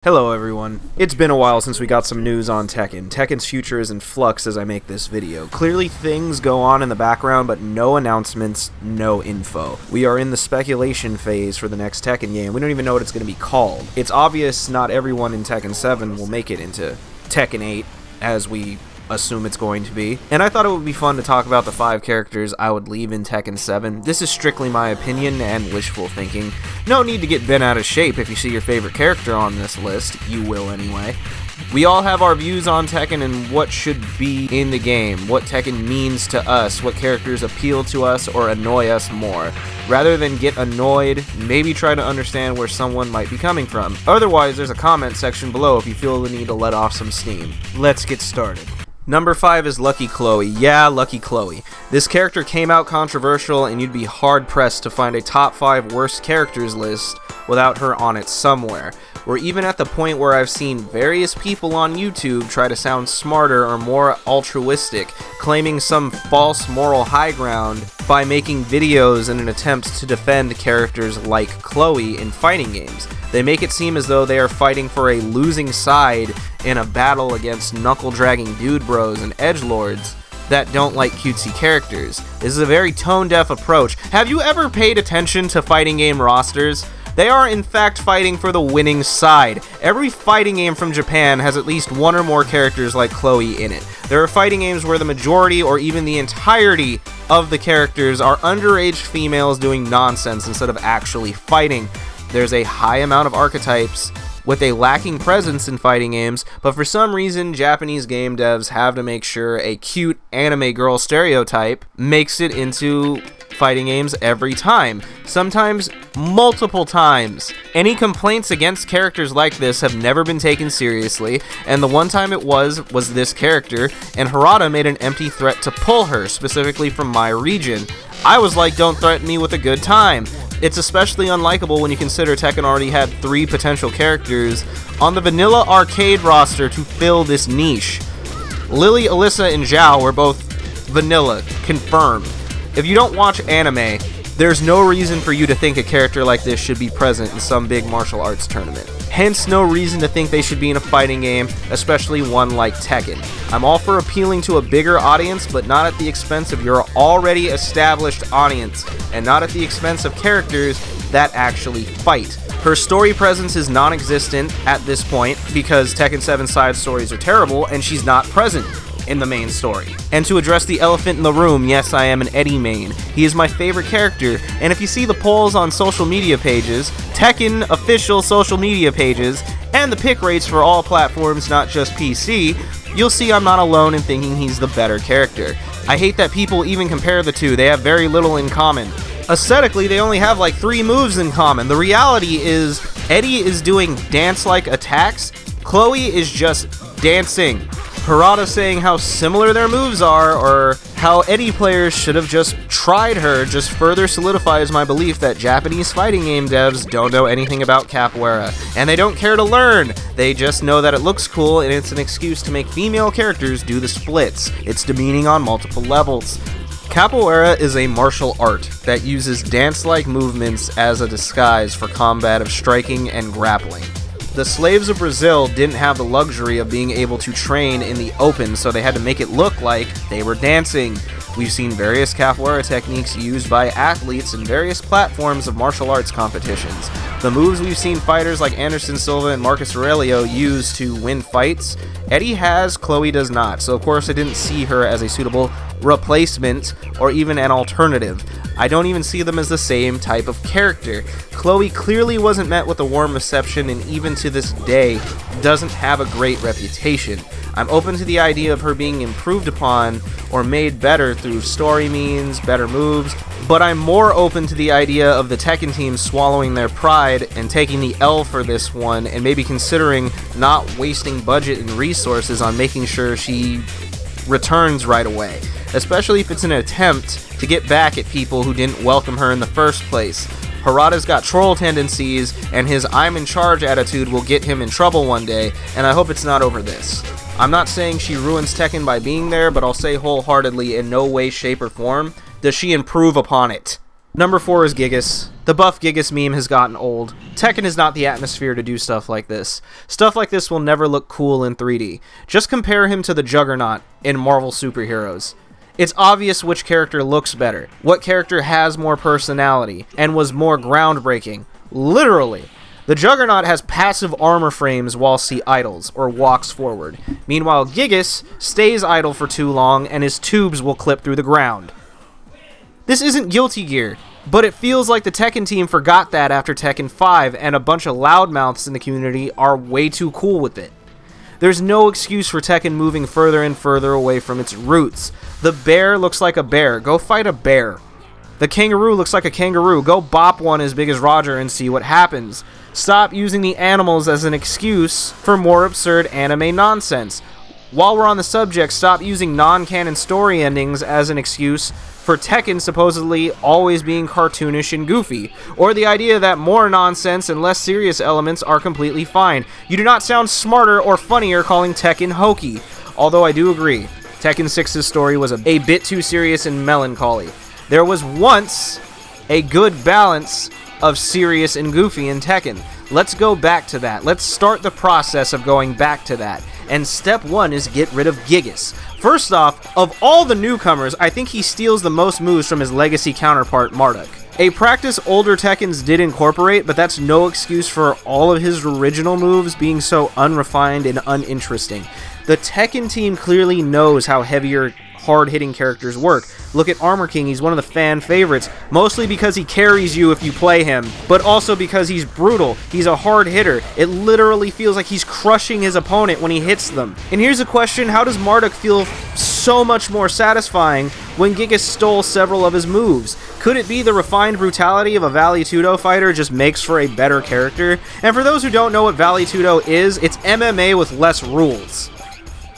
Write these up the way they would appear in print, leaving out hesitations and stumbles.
Hello everyone. It's been a while since we got some news on Tekken. Tekken's future is in flux as I make this video. Clearly things go on in the background, but no announcements, no info. We are in the speculation phase for the next Tekken game. We don't even know what it's going to be called. It's obvious not everyone in Tekken 7 will make it into Tekken 8, as we assume it's going to be. And I thought it would be fun to talk about the 5 characters I would leave in Tekken 7. This is strictly my opinion and wishful thinking. No need to get bent out of shape if you see your favorite character on this list. You will anyway. We all have our views on Tekken and what should be in the game, what Tekken means to us, what characters appeal to us or annoy us more. Rather than get annoyed, maybe try to understand where someone might be coming from. Otherwise, there's a comment section below if you feel the need to let off some steam. Let's get started. Number 5 is Lucky Chloe. Yeah, Lucky Chloe. This character came out controversial, and you'd be hard-pressed to find a top 5 worst characters list without her on it somewhere. We're even at the point where I've seen various people on YouTube try to sound smarter or more altruistic, claiming some false moral high ground by making videos in an attempt to defend characters like Chloe in fighting games. They make it seem as though they are fighting for a losing side in a battle against knuckle-dragging dude bros and edgelords that don't like cutesy characters. This is a very tone-deaf approach. Have you ever paid attention to fighting game rosters? They are in fact fighting for the winning side. Every fighting game from Japan has at least one or more characters like Chloe in it. There are fighting games where the majority or even the entirety of the characters are underage females doing nonsense instead of actually fighting. There's a high amount of archetypes with a lacking presence in fighting games, but for some reason Japanese game devs have to make sure a cute anime girl stereotype makes it into fighting games every time, sometimes multiple times. Any complaints against characters like this have never been taken seriously, and the one time it was this character, and Harada made an empty threat to pull her, specifically from my region. I was like, don't threaten me with a good time. It's especially unlikable when you consider Tekken already had 3 potential characters on the vanilla arcade roster to fill this niche. Lily, Alyssa, and Zhao were both vanilla, confirmed. If you don't watch anime, there's no reason for you to think a character like this should be present in some big martial arts tournament. Hence, no reason to think they should be in a fighting game, especially one like Tekken. I'm all for appealing to a bigger audience, but not at the expense of your already established audience, and not at the expense of characters that actually fight. Her story presence is non-existent at this point because Tekken 7 side stories are terrible, and she's not present in the main story. And to address the elephant in the room, yes, I am an Eddie main. He is my favorite character, and if you see the polls on social media pages, Tekken official social media pages, and the pick rates for all platforms, not just PC, you'll see I'm not alone in thinking he's the better character. I hate that people even compare the two. They have very little in common. Aesthetically, they only have like 3 moves in common. The reality is, Eddie is doing dance-like attacks, Chloe is just dancing. Harada saying how similar their moves are, or how Eddie players should have just tried her, just further solidifies my belief that Japanese fighting game devs don't know anything about capoeira, and they don't care to learn. They just know that it looks cool, and it's an excuse to make female characters do the splits. It's demeaning on multiple levels. Capoeira is a martial art that uses dance-like movements as a disguise for combat of striking and grappling. The slaves of Brazil didn't have the luxury of being able to train in the open, so they had to make it look like they were dancing. We've seen various capoeira techniques used by athletes in various platforms of martial arts competitions. The moves we've seen fighters like Anderson Silva and Marcus Aurelio use to win fights, Eddie has, Chloe does not, so of course I didn't see her as a suitable replacement or even an alternative. I don't even see them as the same type of character. Chloe clearly wasn't met with a warm reception, and even to this day doesn't have a great reputation. I'm open to the idea of her being improved upon or made better through story means, better moves, but I'm more open to the idea of the Tekken team swallowing their pride and taking the L for this one, and maybe considering not wasting budget and resources on making sure she returns right away, especially if it's an attempt to get back at people who didn't welcome her in the first place. Harada's got troll tendencies, and his I'm in charge attitude will get him in trouble one day, and I hope it's not over this. I'm not saying she ruins Tekken by being there, but I'll say wholeheartedly in no way, shape, or form does she improve upon it. Number 4 is Gigas. The The Buff Gigas meme has gotten old. Tekken is not the atmosphere to do stuff like this. Stuff like this will never look cool in 3D. Just compare him to the Juggernaut in Marvel superheroes. It's obvious which character looks better, what character has more personality, and was more groundbreaking. Literally. The Juggernaut has passive armor frames whilst he idles, or walks forward. Meanwhile, Gigas stays idle for too long, and his tubes will clip through the ground. This isn't Guilty Gear, but it feels like the Tekken team forgot that after Tekken 5, and a bunch of loudmouths in the community are way too cool with it. There's no excuse for Tekken moving further and further away from its roots. The bear looks like a bear. Go fight a bear. The kangaroo looks like a kangaroo. Go bop one as big as Roger and see what happens. Stop using the animals as an excuse for more absurd anime nonsense. While we're on the subject, stop using non-canon story endings as an excuse for Tekken supposedly always being cartoonish and goofy, or the idea that more nonsense and less serious elements are completely fine. You do not sound smarter or funnier calling Tekken hokey, although I do agree, Tekken 6's story was a bit too serious and melancholy. There was once a good balance of serious and goofy in Tekken. Let's go back to that. Let's start the process of going back to that. And step one is get rid of Gigas. First off, of all the newcomers, I think he steals the most moves from his legacy counterpart, Marduk. A practice older Tekkens did incorporate, but that's no excuse for all of his original moves being so unrefined and uninteresting. The Tekken team clearly knows how heavier, hard-hitting characters work. Look at Armor King, he's one of the fan favorites, mostly because he carries you if you play him, but also because he's brutal. He's a hard hitter. It literally feels like he's crushing his opponent when he hits them. And here's a question, how does Marduk feel so much more satisfying when Gigas stole several of his moves? Could it be the refined brutality of a Vale Tudo fighter just makes for a better character? And for those who don't know what Vale Tudo is, it's MMA with less rules.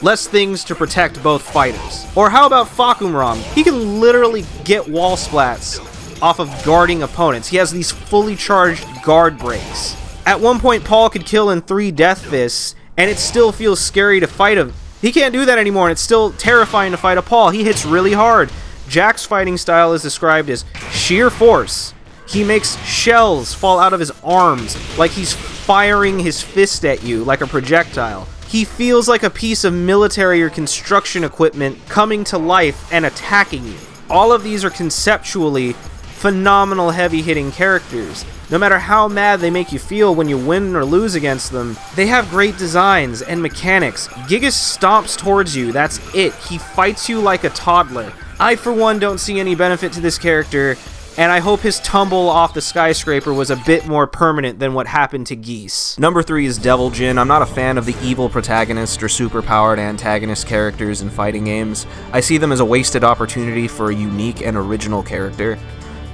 Less things to protect both fighters. Or how about Fakumram? He can literally get wall splats off of guarding opponents. He has these fully charged guard breaks. At one point, Paul could kill in 3 Death Fists, and it still feels scary to fight him. He can't do that anymore, and it's still terrifying to fight a Paul. He hits really hard. Jack's fighting style is described as sheer force. He makes shells fall out of his arms, like he's firing his fist at you, like a projectile. He feels like a piece of military or construction equipment coming to life and attacking you. All of these are conceptually phenomenal heavy-hitting characters. No matter how mad they make you feel when you win or lose against them, they have great designs and mechanics. Gigas stomps towards you, that's it. He fights you like a toddler. I, for one, don't see any benefit to this character, and I hope his tumble off the skyscraper was a bit more permanent than what happened to Geese. Number 3 is Devil Jin. I'm not a fan of the evil protagonist or superpowered antagonist characters in fighting games. I see them as a wasted opportunity for a unique and original character.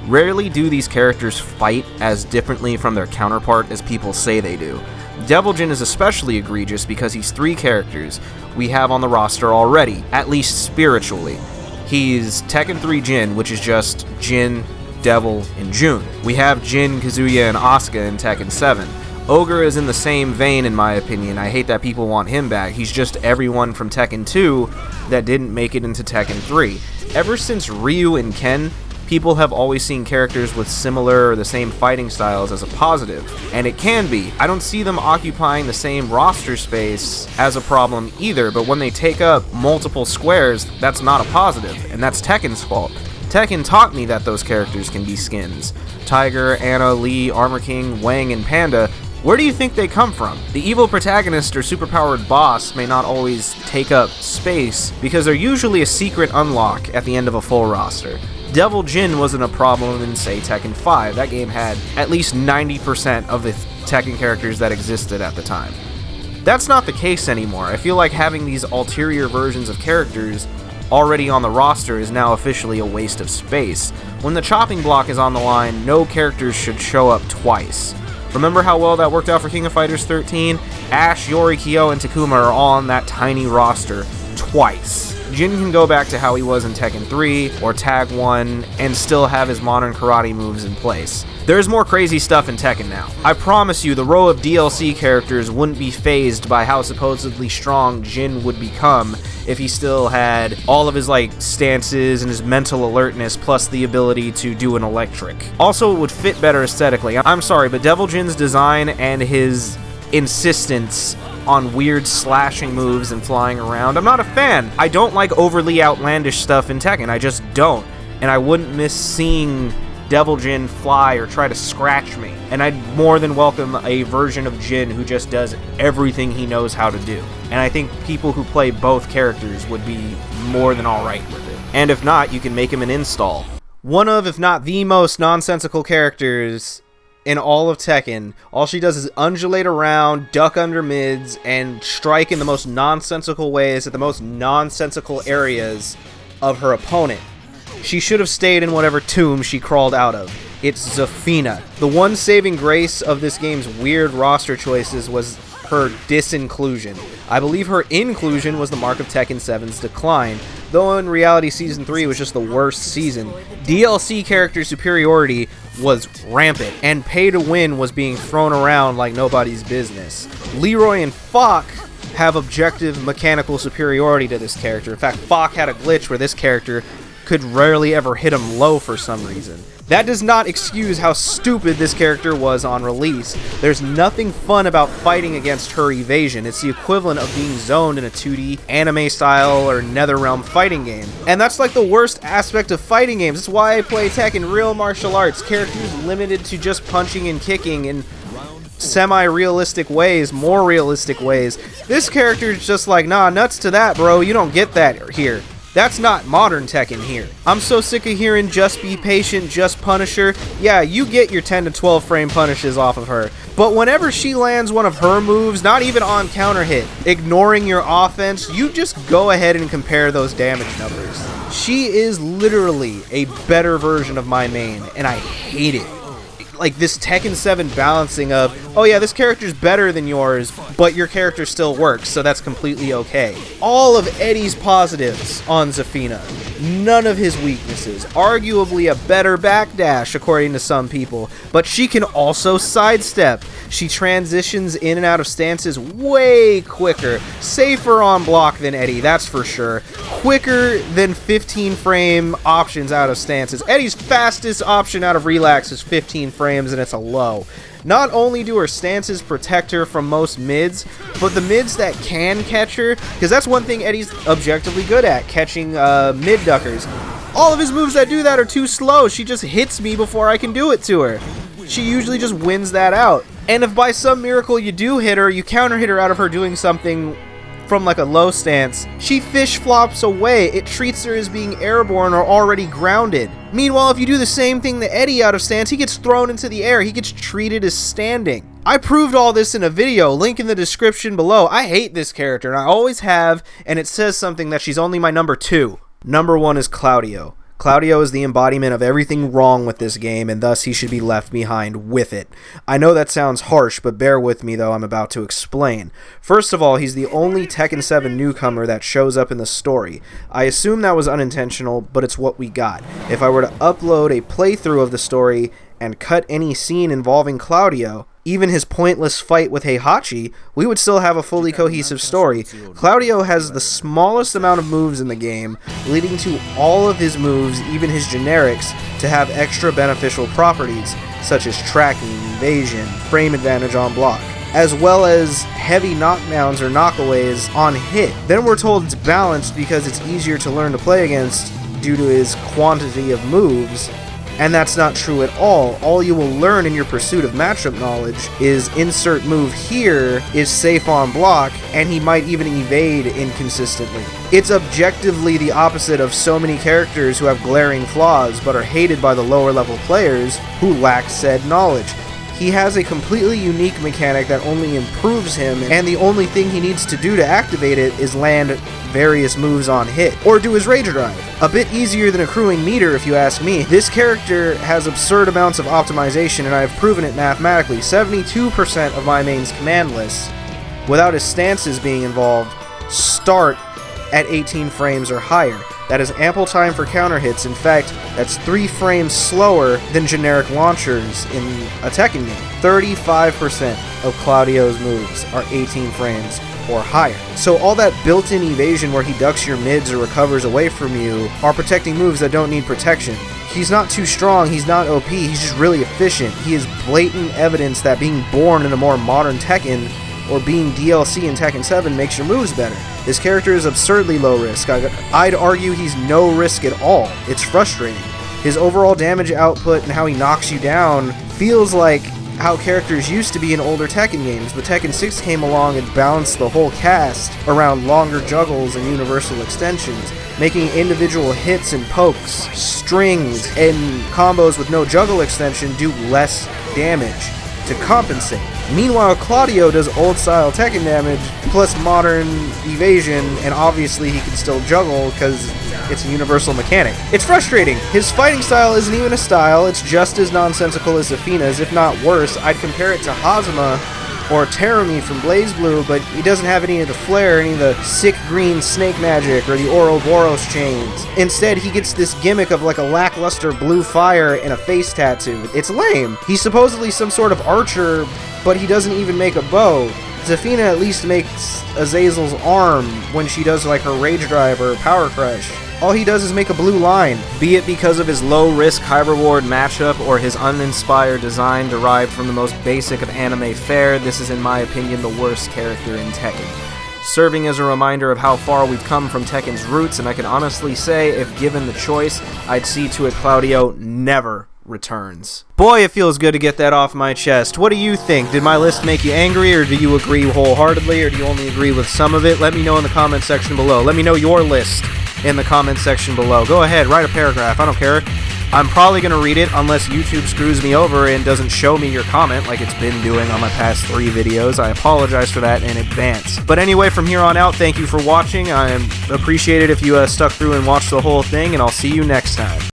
Rarely do these characters fight as differently from their counterpart as people say they do. Devil Jin is especially egregious because he's 3 characters we have on the roster already, at least spiritually. He's Tekken 3 Jin, which is just Jin, Devil, and Jun. We have Jin, Kazuya, and Asuka in Tekken 7. Ogre is in the same vein in my opinion. I hate that people want him back. He's just everyone from Tekken 2 that didn't make it into Tekken 3. Ever since Ryu and Ken, people have always seen characters with similar or the same fighting styles as a positive, and it can be. I don't see them occupying the same roster space as a problem either, but when they take up multiple squares, that's not a positive, and that's Tekken's fault. Tekken taught me that those characters can be skins. Tiger, Anna, Lee, Armor King, Wang, and Panda, where do you think they come from? The evil protagonist or superpowered boss may not always take up space because they're usually a secret unlock at the end of a full roster. Devil Jin wasn't a problem in, say, Tekken 5. That game had at least 90% of the Tekken characters that existed at the time. That's not the case anymore. I feel like having these ulterior versions of characters already on the roster is now officially a waste of space. When the chopping block is on the line, no characters should show up twice. Remember how well that worked out for King of Fighters 13? Ash, Yori, Kyo, and Takuma are all on that tiny roster twice. Jin can go back to how he was in Tekken 3 or Tag 1 and still have his modern karate moves in place. There's more crazy stuff in Tekken now. I promise you, the row of DLC characters wouldn't be fazed by how supposedly strong Jin would become if he still had all of his stances and his mental alertness plus the ability to do an electric. Also, it would fit better aesthetically. I'm sorry, but Devil Jin's design and his insistence on weird slashing moves and flying around, I'm not a fan. I don't like overly outlandish stuff in Tekken, I just don't. And I wouldn't miss seeing Devil Jin fly or try to scratch me. And I'd more than welcome a version of Jin who just does everything he knows how to do. And I think people who play both characters would be more than alright with it. And if not, you can make him an install. One of, if not the most nonsensical characters in all of Tekken. All she does is undulate around, duck under mids, and strike in the most nonsensical ways at the most nonsensical areas of her opponent. She should have stayed in whatever tomb she crawled out of. It's Zafina. The one saving grace of this game's weird roster choices was her disinclusion. I believe her inclusion was the mark of Tekken 7's decline, though in reality Season 3 was just the worst season. DLC character superiority was rampant, and pay to win was being thrown around like nobody's business. Leroy and Falk have objective mechanical superiority to this character. In fact, Falk had a glitch where this character could rarely ever hit him low for some reason. That does not excuse how stupid this character was on release. There's nothing fun about fighting against her evasion. It's the equivalent of being zoned in a 2D anime-style or NetherRealm fighting game. And that's like the worst aspect of fighting games. That's why I play Tekken real martial arts. Characters limited to just punching and kicking in semi-realistic ways, more realistic ways. This character is just like, nah, nuts to that, bro. You don't get that here. That's not modern Tekken here. I'm so sick of hearing just be patient, just punish her. Yeah, you get your 10 to 12 frame punishes off of her. But whenever she lands one of her moves, not even on counter hit, ignoring your offense, you just go ahead and compare those damage numbers. She is literally a better version of my main, and I hate it. Like this Tekken 7 balancing of, oh yeah, this character's better than yours, but your character still works, so that's completely okay. All of Eddie's positives on Zafina, none of his weaknesses. Arguably a better backdash, according to some people, but she can also sidestep. She transitions in and out of stances way quicker, safer on block than Eddie, that's for sure. Quicker than 15 frame options out of stances. Eddie's fastest option out of relax is 15 frames, and it's a low. Not only do her stances protect her from most mids, but the mids that can catch her, because that's one thing Eddie's objectively good at, catching mid duckers. All of his moves that do that are too slow. She just hits me before I can do it to her. She usually just wins that out. And if by some miracle you do hit her, you counter hit her out of her doing something from like a low stance, she fish flops away. It treats her as being airborne or already grounded. Meanwhile, if you do the same thing to Eddie out of stance, he gets thrown into the air. He gets treated as standing. I proved all this in a video, link in the description below. I hate this character, and I always have, and it says something that she's only my number 2. Number 1 is Claudio. Claudio is the embodiment of everything wrong with this game, and thus he should be left behind with it. I know that sounds harsh, but bear with me though, I'm about to explain. First of all, he's the only Tekken 7 newcomer that shows up in the story. I assume that was unintentional, but it's what we got. If I were to upload a playthrough of the story and cut any scene involving Claudio, even his pointless fight with Heihachi, we would still have a fully cohesive story. Claudio has the smallest amount of moves in the game, leading to all of his moves, even his generics, to have extra beneficial properties, such as tracking, evasion, frame advantage on block, as well as heavy knockdowns or knockaways on hit. Then we're told it's balanced because it's easier to learn to play against due to his quantity of moves. And that's not true at all. All you will learn in your pursuit of matchup knowledge is insert move here is safe on block, and he might even evade inconsistently. It's objectively the opposite of so many characters who have glaring flaws but are hated by the lower level players who lack said knowledge. He has a completely unique mechanic that only improves him, and the only thing he needs to do to activate it is land various moves on hit, or do his rage drive. A bit easier than accruing meter if you ask me. This character has absurd amounts of optimization, and I have proven it mathematically. 72% of my main's command lists, without his stances being involved, start at 18 frames or higher. That is ample time for counter hits. In fact, that's 3 frames slower than generic launchers in a Tekken game. 35% of Claudio's moves are 18 frames or higher. So all that built-in evasion where he ducks your mids or recovers away from you are protecting moves that don't need protection. He's not too strong, he's not OP, he's just really efficient. He is blatant evidence that being born in a more modern Tekken or being DLC in Tekken 7 makes your moves better. His character is absurdly low risk. I'd argue he's no risk at all. It's frustrating. His overall damage output and how he knocks you down feels like how characters used to be in older Tekken games, but Tekken 6 came along and balanced the whole cast around longer juggles and universal extensions, making individual hits and pokes, strings, and combos with no juggle extension do less damage to compensate. Meanwhile, Claudio does old-style Tekken damage plus modern evasion, and obviously he can still juggle because it's a universal mechanic. It's frustrating. His fighting style isn't even a style, it's just as nonsensical as Zafina's, if not worse. I'd compare it to Hazama or Terumi from BlazBlue, but he doesn't have any of the flair, any of the sick green snake magic, or the Ouroboros chains. Instead, he gets this gimmick of like a lackluster blue fire and a face tattoo. It's lame. He's supposedly some sort of archer, but he doesn't even make a bow. Zafina at least makes Azazel's arm when she does like her Rage Drive or Power Crush. All he does is make a blue line. Be it because of his low-risk, high-reward matchup or his uninspired design derived from the most basic of anime fare, this is in my opinion the worst character in Tekken. Serving as a reminder of how far we've come from Tekken's roots, and I can honestly say, if given the choice, I'd see to it Claudio never returns. Boy, it feels good to get that off my chest. What do you think? Did my list make you angry, or do you agree wholeheartedly, or do you only agree with some of it? Let me know in the comment section below. Let me know your list in the comment section below. Go ahead, write a paragraph, I don't care. I'm probably going to read it unless YouTube screws me over and doesn't show me your comment like it's been doing on my past 3 videos. I apologize for that in advance. But anyway, from here on out, thank you for watching. I appreciate it if you stuck through and watched the whole thing, and I'll see you next time.